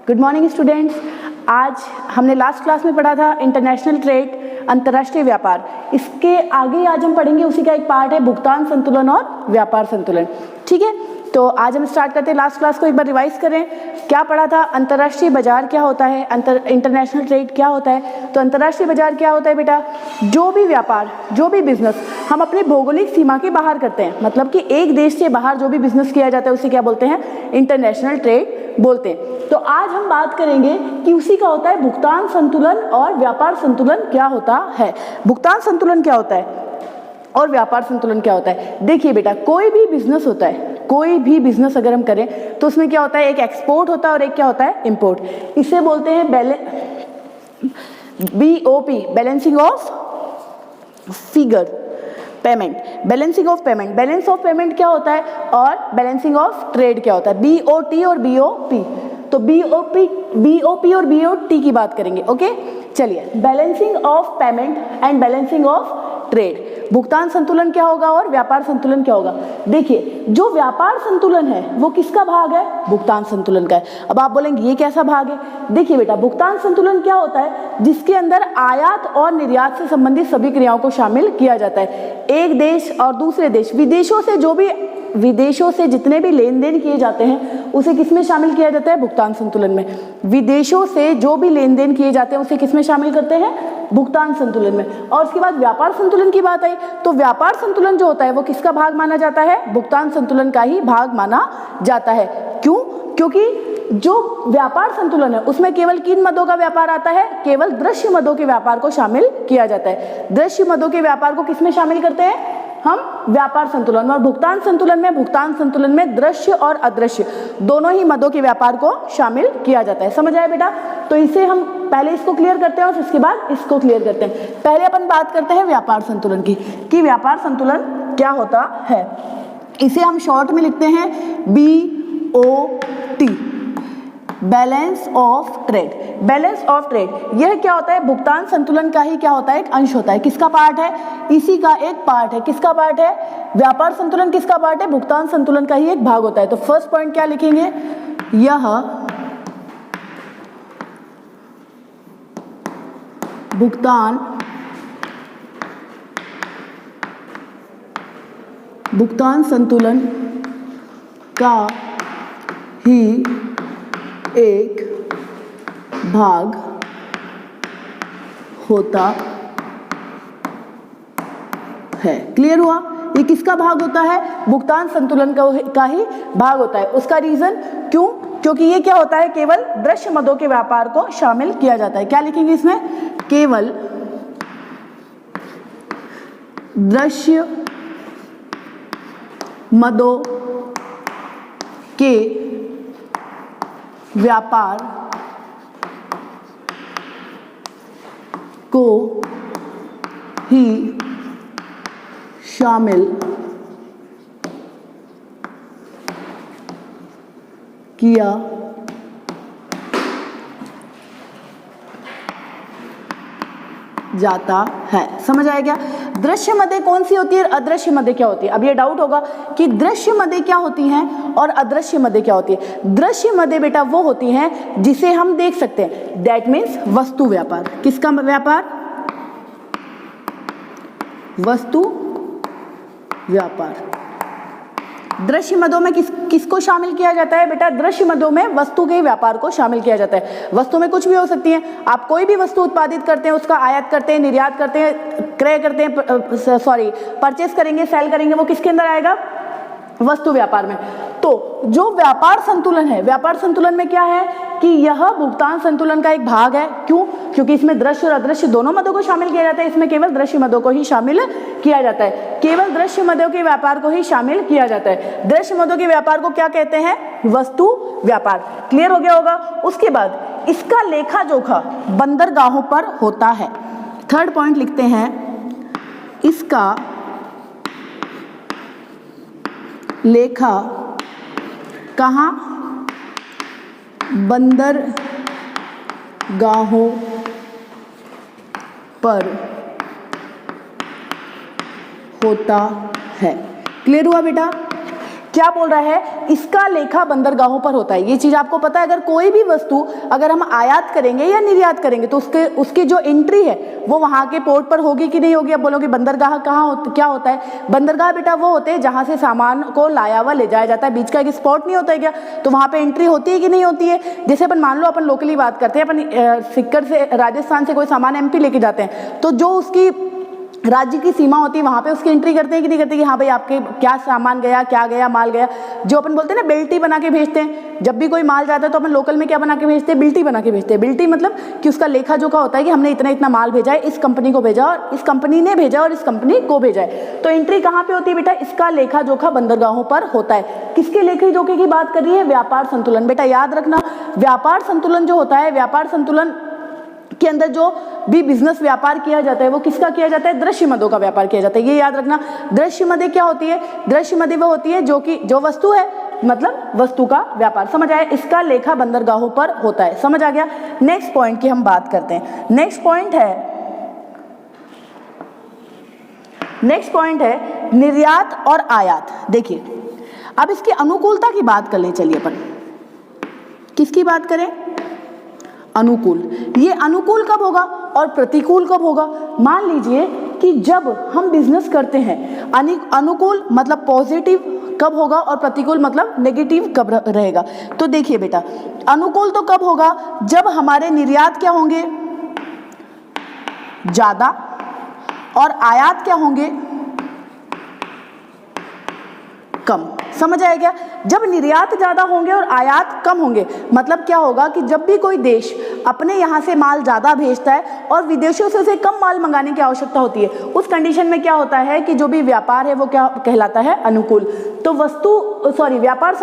Good morning students. आज हमने last class में पढ़ा था इंटरनेशनल ट्रेड, अंतर्राष्ट्रीय व्यापार। इसके आगे आज हम पढ़ेंगे उसी का एक पार्ट है भुगतान संतुलन और व्यापार संतुलन। ठीक है, तो आज हम स्टार्ट करते हैं। लास्ट क्लास को एक बार रिवाइज करें। क्या पढ़ा था? अंतर्राष्ट्रीय बाजार क्या होता है, इंटरनेशनल ट्रेड क्या होता है। तो अंतर्राष्ट्रीय बाजार क्या होता है बेटा? जो भी व्यापार, जो भी बिजनेस हम अपने भौगोलिक सीमा के बाहर करते हैं, मतलब कि एक देश से बाहर जो भी बिजनेस किया जाता है उसे क्या बोलते हैं? इंटरनेशनल ट्रेड बोलते हैं। तो आज हम बात करेंगे कि उसी का होता है भुगतान संतुलन और व्यापार संतुलन क्या होता है। भुगतान संतुलन क्या होता है और व्यापार संतुलन क्या होता है? देखिए बेटा, कोई भी बिजनेस होता है, कोई भी बिजनेस अगर हम करें तो उसमें क्या होता है? एक एक्सपोर्ट होता है और एक क्या होता है? इंपोर्ट। इसे बोलते हैं BOP, balancing of figure payment, balancing of payment. Balance of payment क्या होता है और बैलेंसिंग ऑफ ट्रेड क्या होता है? BOT और BOP। तो BOP और BOT की बात करेंगे। ओके, चलिए। Balancing of payment and balancing of trade, भुगतान संतुलन क्या होगा और व्यापार संतुलन क्या होगा? देखिए, जो व्यापार संतुलन है वो किसका भाग है? भुगतान संतुलन का है। अब आप बोलेंगे ये कैसा भाग है? देखिए बेटा, भुगतान संतुलन क्या होता है? जिसके अंदर आयात और निर्यात से संबंधित सभी क्रियाओं को शामिल किया जाता है। एक देश और दूसरे देश, विदेशों से जितने भी लेन देन किए जाते हैं उसे किसमें शामिल किया जाता है? भुगतान संतुलन में। विदेशों से जो भी लेन देन किए जाते हैं उसे किसमें शामिल करते हैं? भुगतान संतुलन में। और उसके बाद व्यापार संतुलन की बात आई तो व्यापार संतुलन जो होता है वो किसका भाग माना जाता है? भुगतान संतुलन का ही भाग माना जाता है। क्यों? क्योंकि जो व्यापार संतुलन है उसमें केवल किन मदों का व्यापार आता है? केवल दृश्य मदों के व्यापार को शामिल किया जाता है। दृश्य मदों के व्यापार को किसमें शामिल करते हैं हम? व्यापार संतुलन। और भुगतान संतुलन में दृश्य और अदृश्य दोनों ही मदों के व्यापार को शामिल किया जाता है। समझ आया बेटा? तो इसे हम पहले इसको क्लियर करते हैं और इसके बाद इसको क्लियर करते हैं। पहले अपन बात करते हैं व्यापार संतुलन की, कि व्यापार संतुलन क्या होता है। इसे हम शॉर्ट में लिखते हैं BOT, balance of trade. Balance of trade यह क्या होता है? भुगतान संतुलन का ही क्या होता है? एक अंश होता है। किसका पार्ट है? इसी का एक पार्ट है। किसका पार्ट है? व्यापार संतुलन किसका पार्ट है? भुगतान संतुलन का ही एक भाग होता है। तो फर्स्ट पॉइंट क्या लिखेंगे? यह भुगतान संतुलन का ही एक भाग होता है। क्लियर हुआ? ये किसका भाग होता है? भुगतान संतुलन का ही भाग होता है। उसका रीजन क्यों? क्योंकि ये क्या होता है? केवल दृश्य मदों के व्यापार को शामिल किया जाता है। क्या लिखेंगे इसमें? केवल दृश्य मदों के व्यापार को ही शामिल किया जाता है। समझ आया क्या? दृश्य मदें कौन सी होती है और अदृश्य मदें क्या होती है? अब ये डाउट होगा कि दृश्य मदें क्या होती हैं और अदृश्य मदें क्या होती है। दृश्य मदें बेटा वो होती हैं जिसे हम देख सकते हैं। दैट मीन्स वस्तु व्यापार। किसका व्यापार? वस्तु व्यापार। दृश्य मदों में किसको शामिल किया जाता है बेटा? दृश्य मदों में वस्तु के व्यापार को शामिल किया जाता है। वस्तु में कुछ भी हो सकती है। आप कोई भी वस्तु उत्पादित करते हैं, उसका आयात करते हैं, निर्यात करते हैं, क्रय करते हैं, परचेस करेंगे, सेल करेंगे, वो किसके अंदर आएगा? वस्तु व्यापार में। तो जो व्यापार संतुलन है, व्यापार संतुलन में क्या है कि यह भुगतान संतुलन का एक भाग है। क्यों? क्योंकि इसमें दृश्य और अदृश्य दोनों मदों को शामिल किया जाता है। इसमें केवल दृश्य मदों को ही शामिल किया जाता है। केवल दृश्य मदों के व्यापार को ही शामिल किया जाता है। दृश्य मदों के व्यापार को क्या कहते हैं? वस्तु व्यापार। क्लियर हो गया होगा? उसके बाद इसका लेखा जोखा बंदरगाहों पर होता है। थर्ड पॉइंट लिखते हैं, इसका लेखा कहाँ? बंदरगाहों पर होता है। क्लियर हुआ बेटा? क्या बोल रहा है, इसका लेखा बंदरगाहों पर होता है। ये चीज आपको पता है, अगर कोई भी वस्तु अगर हम आयात करेंगे या निर्यात करेंगे तो उसकी जो एंट्री है वो वहां के पोर्ट पर होगी कि नहीं होगी। अब बोलोगे बंदरगाह क्या होता है, बंदरगाह बेटा वो होते हैं जहां से सामान को लाया हुआ ले जाया जाता है, बीच का एक स्पॉट नहीं होता है क्या, तो वहां पे एंट्री होती है कि नहीं होती है। जैसे अपन मान लो अपन लोकली बात करते हैं, अपन सिक्कर से राजस्थान से कोई सामान एमपी लेके जाते हैं, तो जो उसकी राज्य की सीमा होती है वहां पे उसकी एंट्री करते हैं कि नहीं करते, कि हाँ भाई आपके क्या सामान गया, क्या गया, माल गया। जो अपन बोलते हैं ना बिल्टी बना के भेजते हैं, जब भी कोई माल जाता है तो अपन लोकल में क्या बना के भेजते हैं, बिल्टी बना के भेजते हैं। बिल्टी मतलब कि उसका लेखा जोखा होता है कि हमने इतना इतना माल भेजा है, इस कंपनी को भेजा और इस कंपनी ने भेजा और इस कंपनी को भेजा है। तो एंट्री कहाँ पे होती है बेटा, इसका लेखा जोखा बंदरगाहों पर होता है। किसके लेखे जोखे की बात कर रही है, व्यापार संतुलन। बेटा याद रखना, व्यापार संतुलन जो होता है, व्यापार संतुलन के अंदर जो भी बिजनेस व्यापार किया जाता है वो किसका किया जाता है, दृश्य मदों का व्यापार किया जाता है। ये याद रखना, दृश्य मदें क्या होती है, दृश्य मदें वो होती है जो वस्तु है, मतलब वस्तु का व्यापार। समझ आया, इसका लेखा बंदरगाहों पर होता है। समझ आ गया। नेक्स्ट पॉइंट की हम बात करते हैं। नेक्स्ट पॉइंट है निर्यात और आयात। देखिए अब इसकी अनुकूलता की बात कर लें। चलिए अपन किसकी बात करें, अनुकूल। ये अनुकूल कब होगा और प्रतिकूल कब होगा। मान लीजिए कि जब हम बिजनेस करते हैं, अनुकूल मतलब पॉजिटिव कब होगा और प्रतिकूल मतलब नेगेटिव कब रहेगा। तो देखिए बेटा, अनुकूल तो कब होगा, जब हमारे निर्यात क्या होंगे, ज्यादा, और आयात क्या होंगे, कम। समझ आएगा, जब निर्यात ज्यादा होंगे और आयात कम होंगे, मतलब क्या होगा कि जब भी कोई देश अपने यहाँ से माल ज्यादा भेजता है और विदेशों से उसे कम माल मंगाने की आवश्यकता होती है, उस कंडीशन में क्या होता है कि जो भी व्यापार है वो क्या कहलाता है, अनुकूल। तो व्यापार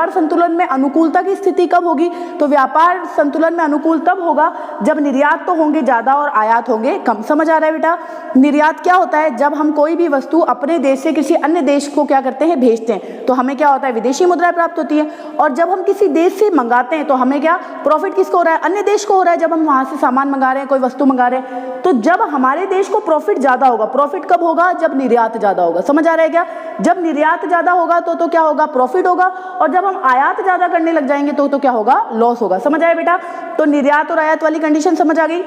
संतुलन में अनुकूलता की स्थिति कब होगी, तो व्यापार संतुलन में अनुकूल तब होगा जब निर्यात तो होंगे ज्यादा और आयात होंगे कम। समझ आ रहा है बेटा। निर्यात क्या होता है, जब हम कोई भी वस्तु अपने देश से किसी अन्य देश को क्या करते हैं, भेजते हैं, तो हमें क्या होता है, विदेशी मुद्राएं प्राप्त होती है। और जब हम किसी देश से मंगाते हैं तो हमें क्या प्रॉफिट किसको हो रहा है, अन्य देश को हो रहा है। जब हम वहां से सामान मंगा रहे हैं, कोई वस्तु मंगा रहे हैं, तो जब हमारे देश को प्रॉफिट ज्यादा होगा, प्रॉफिट कब होगा, जब निर्यात ज्यादा होगा। समझ आ रहा है क्या, जब निर्यात ज्यादा होगा तो क्या होगा, प्रॉफिट होगा, और जब हम आयात ज्यादा करने लग जाएंगे तो क्या होगा, लॉस होगा। समझ आया बेटा। तो निर्यात और आयात वाली कंडीशन समझ आ गई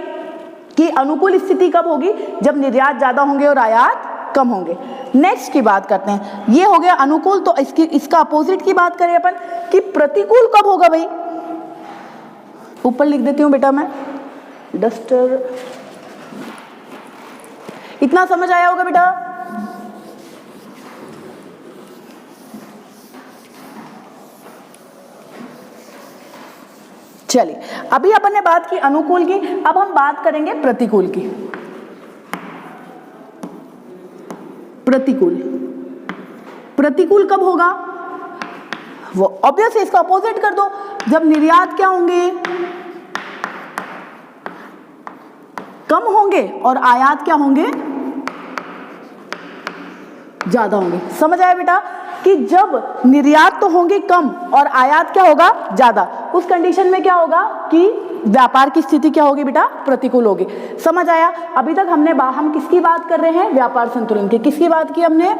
कि अनुकूल स्थिति कब होगी, जब निर्यात ज्यादा होंगे और आयात कम होंगे। नेक्स्ट की बात करते हैं, ये हो गया अनुकूल। तो इसका अपोजिट की बात करें अपन कि प्रतिकूल कब होगा। भाई ऊपर लिख देती हूं बेटा मैं, डस्टर। इतना समझ आया होगा बेटा। चलिए अभी अपन ने बात की अनुकूल की, अब हम बात करेंगे प्रतिकूल की। प्रतिकूल कब होगा, वो ऑब्वियस है, इसका अपोजिट कर दो। जब निर्यात क्या होंगे, कम होंगे, और आयात क्या होंगे, ज्यादा होंगे। समझ आया बेटा कि जब निर्यात तो होंगे कम और आयात क्या होगा, ज्यादा, उस कंडीशन में क्या होगा कि व्यापार की स्थिति क्या होगी बेटा, प्रतिकूल होगी। समझ आया। अभी तक हम किसकी बात कर रहे हैं, व्यापार संतुलन की। किसकी बात की हमने,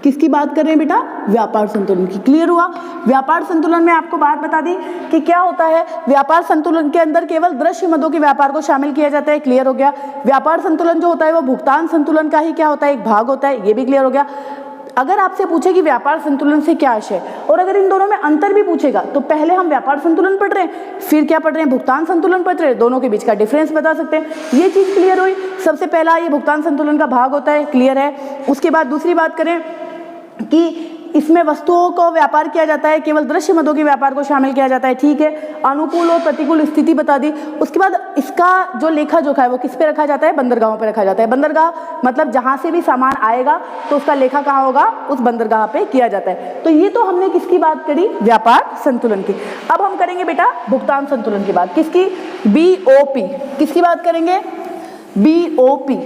किसकी बात कर रहे हैं बेटा, व्यापार संतुलन की। क्लियर हुआ। व्यापार संतुलन में आपको बात बता दी कि क्या होता है, व्यापार संतुलन के अंदर केवल दृश्य मदों के व्यापार को शामिल किया जाता है। क्लियर हो गया। व्यापार संतुलन जो होता है वो भुगतान संतुलन का ही क्या होता है, एक भाग होता है। ये भी क्लियर हो गया। अगर आपसे पूछे कि व्यापार संतुलन से क्या आशय है, और अगर इन दोनों में अंतर भी पूछेगा, तो पहले हम व्यापार संतुलन पढ़ रहे हैं, फिर क्या पढ़ रहे हैं, भुगतान संतुलन पढ़ रहे हैं, दोनों के बीच का डिफरेंस बता सकते हैं। ये चीज क्लियर हुई। सबसे पहला ये भुगतान संतुलन का भाग होता है, क्लियर है। उसके बाद दूसरी बात करें कि इसमें वस्तुओं को व्यापार किया जाता है, केवल दृश्य मदों के व्यापार को शामिल किया जाता है। ठीक है, अनुकूल और प्रतिकूल स्थिति बता दी। उसके बाद इसका जो लेखा जोखा है वो किस पे रखा जाता है, बंदरगाहों पे रखा जाता है। बंदरगाह मतलब जहां से भी सामान आएगा तो उसका लेखा कहाँ होगा, उस बंदरगाह पे किया जाता है। तो ये तो हमने किसकी बात करी, व्यापार संतुलन की। अब हम करेंगे बेटा भुगतान संतुलन की बात। किसकी, BOP। किसकी बात करेंगे, BOP,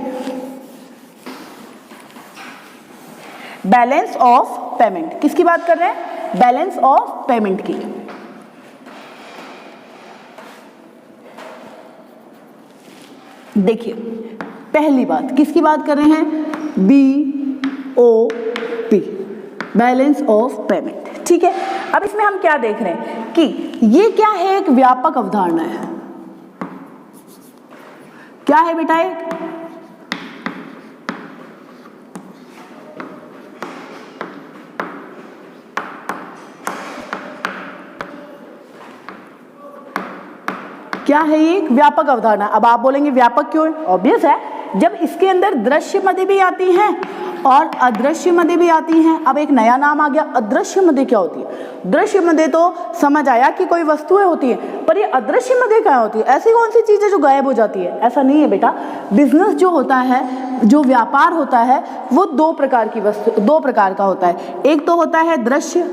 बैलेंस ऑफ पेमेंट। किसकी बात कर रहे हैं, बैलेंस ऑफ पेमेंट की। देखिए पहली बात किसकी बात कर रहे हैं, BOP, बैलेंस ऑफ पेमेंट, ठीक है। अब इसमें हम क्या देख रहे हैं कि ये क्या है, एक व्यापक अवधारणा है। क्या है बेटा, एक क्या है, ये एक व्यापक अवधारणा। अब आप बोलेंगे व्यापक क्यों है, ऑब्वियस है, जब इसके अंदर दृश्य मदे भी आती हैं और अदृश्य मदे भी आती हैं। अब एक नया नाम आ गया, अदृश्य मदे क्या होती है। दृश्य मदे तो समझ आया कि कोई वस्तुएं होती हैं, पर ये अदृश्य मदे क्या होती है, ऐसी कौन सी चीज है जो गायब हो जाती है। ऐसा नहीं है बेटा, बिजनेस जो होता है, जो व्यापार होता है, वो दो प्रकार का होता है। एक तो होता है दृश्य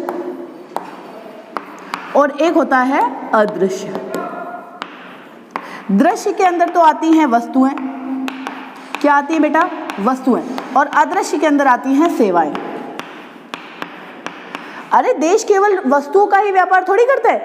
और एक होता है अदृश्य। दृश्य के अंदर तो आती हैं वस्तुएं, क्या आती है बेटा, वस्तुएं, और अदृश्य के अंदर आती हैं सेवाएं। अरे देश केवल वस्तुओं का ही व्यापार थोड़ी करता है,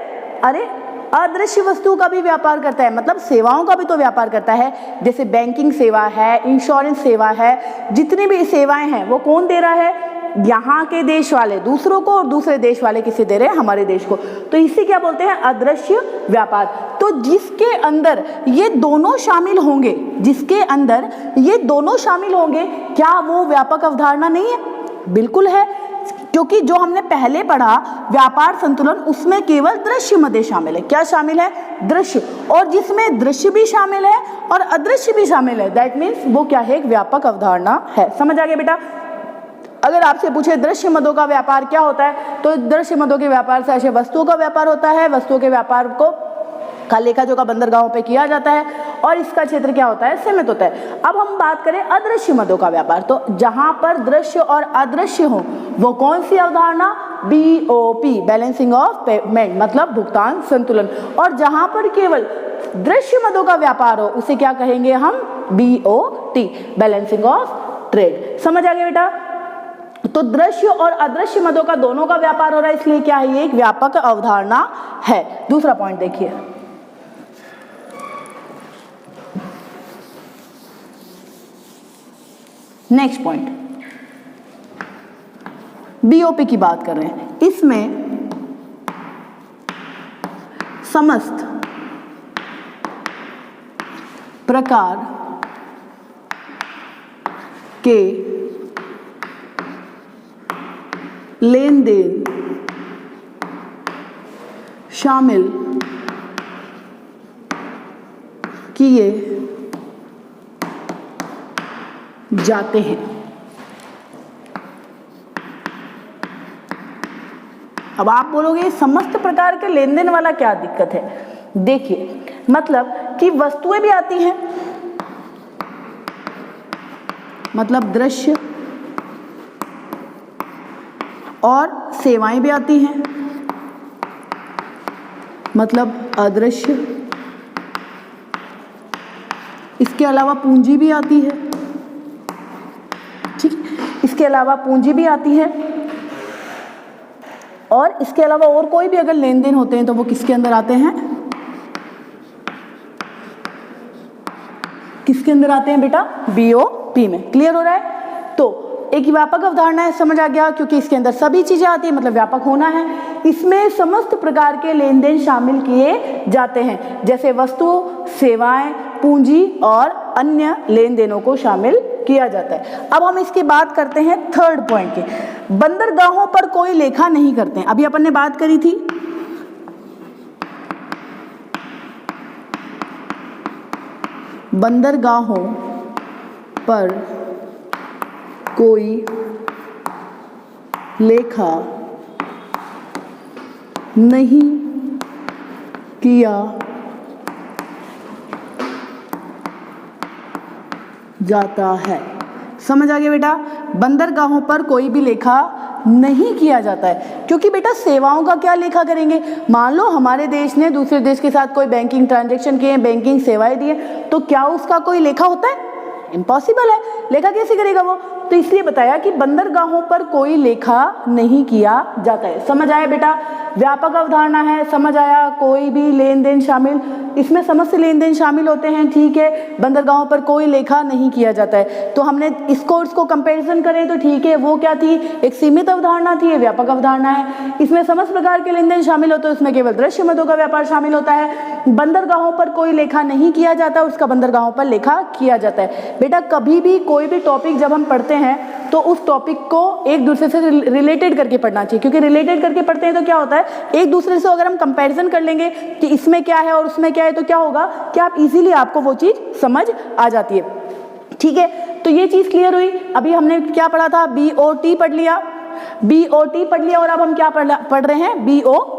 अरे अदृश्य वस्तुओं का भी व्यापार करता है, मतलब सेवाओं का भी तो व्यापार करता है। जैसे बैंकिंग सेवा है, इंश्योरेंस सेवा है, जितनी भी सेवाएं हैं वो कौन दे रहा है, यहाँ के देश वाले दूसरों को, और दूसरे देश वाले किसे दे रहे हैं, हमारे देश को। तो इसे क्या बोलते हैं, अदृश्य व्यापार। तो जिसके अंदर ये दोनों शामिल होंगे, जिसके अंदर ये दोनों शामिल होंगे, क्या वो व्यापक अवधारणा नहीं है, बिल्कुल है। क्योंकि जो हमने पहले पढ़ा व्यापार संतुलन, उसमें केवल दृश्य मदे शामिल है। क्या शामिल है, दृश्य, और जिसमें दृश्य भी शामिल है और अदृश्य भी शामिल है, दैट मीन्स वो क्या है, एक व्यापक अवधारणा है। समझ आ गया बेटा। अगर आपसे पूछे दृश्य मदों का व्यापार क्या होता है, तो दृश्य मदों के व्यापार से ऐसे वस्तुओं का व्यापार होता है, वस्तुओं के व्यापार को का लेखा जोखा बंदरगाहों पे किया जाता है, और इसका क्षेत्र क्या होता है, सीमित होता है। अब हम बात करें अदृश्य मदों का व्यापार, तो जहां पर दृश्य और अदृश्य हो, वो कौन सी अवधारणा, BOP, बैलेंसिंग ऑफ पेमेंट, मतलब भुगतान संतुलन। और जहां पर केवल दृश्य मदों का व्यापार हो, उसे क्या कहेंगे हम, BOT, बैलेंसिंग ऑफ ट्रेड। समझ आ गया बेटा। तो दृश्य और अदृश्य मदों का दोनों का व्यापार हो रहा है, इसलिए क्या है, ये एक व्यापक अवधारणा है। दूसरा पॉइंट देखिए, नेक्स्ट पॉइंट, BOP की बात कर रहे हैं। इसमें समस्त प्रकार के लेन देन शामिल किए जाते हैं। अब आप बोलोगे समस्त प्रकार के लेन देन वाला क्या दिक्कत है। देखिए, मतलब कि वस्तुएं भी आती हैं, मतलब दृश्य, और सेवाएं भी आती हैं, मतलब अदृश्य। इसके अलावा पूंजी भी आती है, ठीक, इसके अलावा पूंजी भी आती है, और इसके अलावा और कोई भी अगर लेन देन होते हैं तो वो किसके अंदर आते हैं, किसके अंदर आते हैं बेटा, BOP में। क्लियर हो रहा है। तो एक व्यापक अवधारणा है, समझ आ गया, क्योंकि इसके अंदर सभी चीजें आती है, मतलब व्यापक होना है। इसमें समस्त प्रकार के लेन देन शामिल किए जाते हैं, जैसे वस्तु, सेवाएं, पूंजी और अन्य लेन देनों को शामिल किया जाता है। अब हम इसकी बात करते हैं थर्ड पॉइंट की, बंदरगाहों पर कोई लेखा नहीं करते हैं। अभी अपन ने बात करी थी, बंदरगाहों पर कोई लेखा नहीं किया जाता है। समझ आ गया बेटा। बंदरगाहों पर कोई भी लेखा नहीं किया जाता है, क्योंकि बेटा सेवाओं का क्या लेखा करेंगे। मान लो हमारे देश ने दूसरे देश के साथ कोई बैंकिंग ट्रांजैक्शन किए, बैंकिंग सेवाएं दी है, तो क्या उसका कोई लेखा होता है? इम्पॉसिबल है, लेखा कैसे करेगा वो। तो इसलिए बताया कि बंदरगाहों पर कोई लेखा नहीं किया जाता है। समझ आया बेटा। व्यापक अवधारणा है, समझ आया, कोई भी लेन देन शामिल, इसमें समस्त लेन देन शामिल होते हैं, ठीक है। बंदरगाहों पर कोई लेखा नहीं किया जाता है। तो हमने इसको कंपैरिजन करें तो ठीक है, वो क्या थी, एक सीमित अवधारणा थी, ये व्यापक अवधारणा है। इसमें समस्त प्रकार के लेन देन शामिल होते हैं, उसमें केवल दृश्य मदों का व्यापार शामिल होता है। बंदरगाहों पर कोई लेखा नहीं किया जाता, उसका बंदरगाहों पर लेखा किया जाता है। बेटा कभी भी कोई भी टॉपिक जब हम पढ़ते हैं तो उस टॉपिक को एक दूसरे से रिलेटेड करके पढ़ना चाहिए, क्योंकि रिलेटेड करके पढ़ते हैं तो क्या होता है, एक दूसरे से अगर हम कंपैरिजन कर लेंगे कि इसमें क्या है और उसमें क्या है, तो क्या होगा कि आप इजीली आपको वो चीज समझ आ जाती है, ठीक है। तो ये चीज क्लियर हुई। अभी हमने क्या पढ़ा था, BOT पढ़ लिया, BOT पढ़ लिया, और अब हम क्या पढ़ रहे हैं, BOP।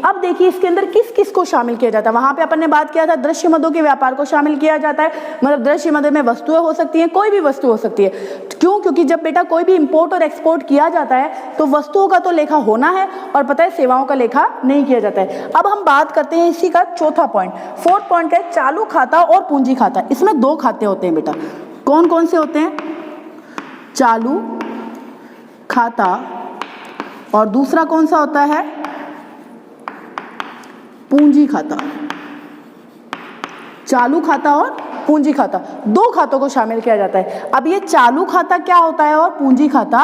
अब देखिए इसके अंदर किस किस को शामिल किया जाता है। वहां पे अपन ने बात किया था दृश्य मदों के व्यापार को शामिल किया जाता है, मतलब दृश्य मदों में वस्तुएं हो सकती हैं, कोई भी वस्तु हो सकती है। क्यों? क्योंकि जब बेटा कोई भी इंपोर्ट और एक्सपोर्ट किया जाता है तो वस्तुओं का तो लेखा होना है, और पता है सेवाओं का लेखा नहीं किया जाता है। अब हम बात करते हैं इसी का चौथा पॉइंट, फोर्थ पॉइंट है चालू खाता और पूंजी खाता। इसमें दो खाते होते हैं बेटा, कौन कौन से होते हैं, चालू खाता और दूसरा कौन सा होता है, पूंजी खाता। चालू खाता और पूंजी खाता, दो खातों को शामिल किया जाता है। अब ये चालू खाता क्या होता है और पूंजी खाता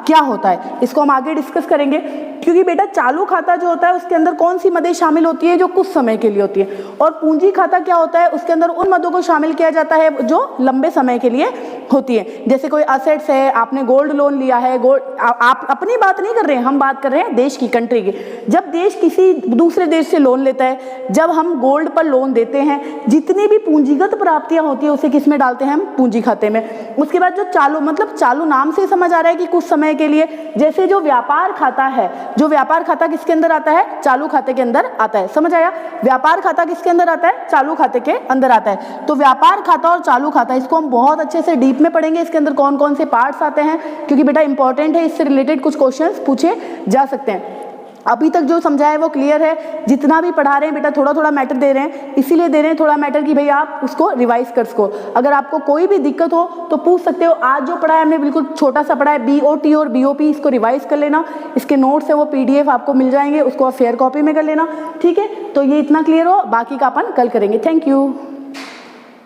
क्या होता है, इसको हम आगे डिस्कस करेंगे। क्योंकि बेटा चालू खाता जो होता है उसके अंदर कौन सी मदें शामिल होती है, जो कुछ समय के लिए होती है, और पूंजी खाता क्या होता है, उसके अंदर उन मदों को शामिल किया जाता है जो लंबे समय के लिए होती है। जैसे कोई असेट्स है, आपने गोल्ड लोन लिया है, आप अपनी बात नहीं कर रहे हैं, हम बात कर रहे हैं देश की, कंट्री की। जब देश किसी दूसरे देश से लोन लेता है, जब हम गोल्ड पर लोन देते हैं, जितनी भी पूंजीगत प्राप्तियां होती है उसे किस में डालते हैं हम, पूंजी खाते में। उसके बाद जो चालू, मतलब चालू नाम से समझ आ रहा है कि कुछ समय के लिए। जैसे जो व्यापार खाता है, जो व्यापार खाता किसके अंदर आता है, चालू खाते के अंदर आता है, समझ आया। व्यापार खाता किसके अंदर आता है, चालू खाते के अंदर आता है। तो व्यापार खाता और चालू खाता, इसको हम बहुत अच्छे से डीप में पढ़ेंगे, इसके अंदर कौन कौन से पार्ट्स आते हैं, क्योंकि बेटा इंपॉर्टेंट है, इससे रिलेटेड कुछ क्वेश्चंस पूछे जा सकते हैं। अभी तक जो समझाया है वो क्लियर है, जितना भी पढ़ा रहे हैं बेटा थोड़ा थोड़ा मैटर दे रहे हैं, इसीलिए दे रहे हैं थोड़ा मैटर कि भाई आप उसको रिवाइज कर सको। अगर आपको कोई भी दिक्कत हो तो पूछ सकते हो। आज जो पढ़ा है हमने बिल्कुल छोटा सा पढ़ा है, BOT और BOP, इसको रिवाइज कर लेना। इसके नोट्स है वो PDF आपको मिल जाएंगे, उसको आप फेयर कॉपी में कर लेना, ठीक है। तो ये इतना क्लियर हो, बाकी का अपन कल करेंगे। Thank you.